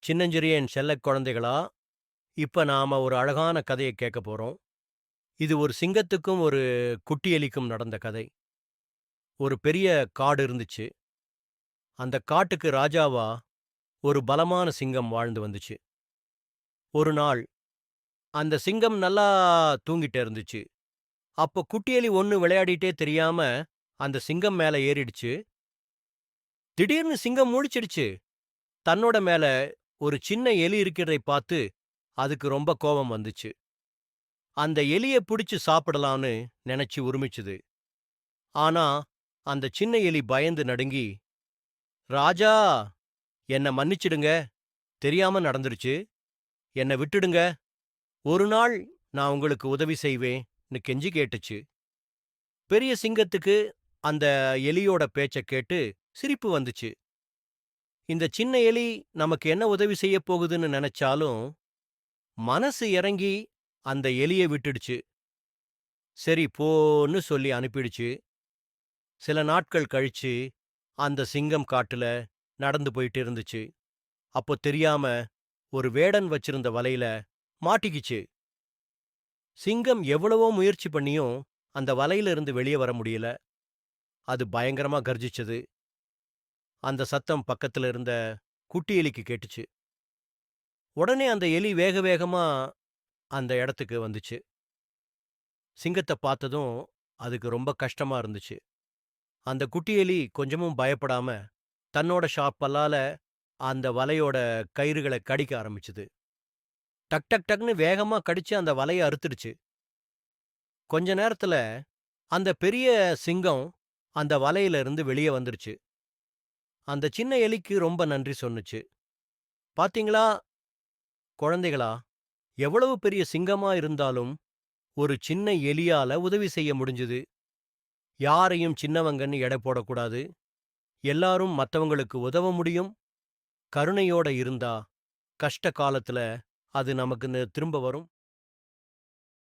சின்னஞ்சிறிய என் செல்லக் குழந்தைகளா, இப்ப நாம ஒரு அழகான கதைய கேட்கப் போறோம். இது ஒரு சிங்கத்துக்கும், ஒரு குட்டி எலிக்கும் நடந்த கதை. ஒரு பெரிய காடு இருந்துச்சு. அந்த காட்டுக்கு ராஜாவா ஒரு பலமான சிங்கம் வாழ்ந்து வந்துச்சு. ஒரு நாள் அந்த சிங்கம் நல்லா தூங்கிட்டு இருந்துச்சு. அப்போ குட்டி எலி ஒண்ணு விளையாடிட்டே தெரியாம அந்த சிங்கம் மேல ஏறிடுச்சு. திடீர்னு சிங்கம் முழிச்சிடுச்சு. தன்னோட மேல ஒரு சின்ன எலி இருக்கிறதை பார்த்து அதுக்கு ரொம்ப கோபம் வந்துச்சு. அந்த எலிய புடிச்சு சாப்பிடலான்னு நினைச்சு உரிமிச்சுது. ஆனா, அந்த சின்ன எலி பயந்து நடுங்கி, "ராஜா, என்ன மன்னிச்சிடுங்க. தெரியாம நடந்துருச்சு. என்ன விட்டுடுங்க. ஒரு நாள் நான் உங்களுக்கு உதவி செய்வேன்னு" கெஞ்சி கேட்டுச்சு. பெரிய சிங்கத்துக்கு அந்த எலியோட பேச்ச கேட்டு சிரிப்பு வந்துச்சு. இந்த சின்ன எலி நமக்கு என்ன உதவி செய்யப் போகுதுன்னு நெனச்சாலும், மனசு இறங்கி அந்த எலிய விட்டுடுச்சு. சரி போன்னு சொல்லி அனுப்பிடுச்சு. சில நாட்கள் கழிச்சு, அந்த சிங்கம் காட்டுல நடந்து போயிட்டு இருந்துச்சு. அப்போ தெரியாம ஒரு வேடன் வச்சிருந்த வலையில மாட்டிக்கிச்சு. சிங்கம் எவ்வளவோ முயற்சி பண்ணியும் அந்த வலையில இருந்து வெளிய வர முடியல. அது பயங்கரமா கர்ஜிச்சது. அந்த சத்தம் பக்கத்துல இருந்த குட்டி எலிக்கு கேட்டுச்சு. உடனே அந்த எலி வேக வேகமா அந்த இடத்துக்கு வந்துச்சு. சிங்கத்த பார்த்ததும் அதுக்கு ரொம்ப கஷ்டமா இருந்துச்சு. அந்த குட்டி எலி கொஞ்சமும் பயப்படாம தன்னோட ஷார்ப் பல்லால அந்த வலையோட கயிறுகள கடிக்க ஆரம்பிச்சுது. டக் டக் டக்ன்னு வேகமா கடிச்சு அந்த வலைய அறுத்துடுச்சு. கொஞ்ச நேரத்துல அந்த பெரிய சிங்கம் அந்த வலையில இருந்து வெளிய வந்துருச்சு. அந்த சின்ன எலிக்கு ரொம்ப நன்றி சொன்னுச்சு. பாத்தீங்களா குழந்தைகளா, எவ்வளவு பெரிய சிங்கமா இருந்தாலும் ஒரு சின்ன எலியால உதவி செய்ய முடிஞ்சது. யாரையும் சின்னவங்கன்னு எடை போடக்கூடாது. எல்லாரும் மத்தவங்களுக்கு உதவ முடியும். கருணையோட இருந்தா கஷ்ட காலத்துல அது நமக்குன்னு திரும்ப வரும்.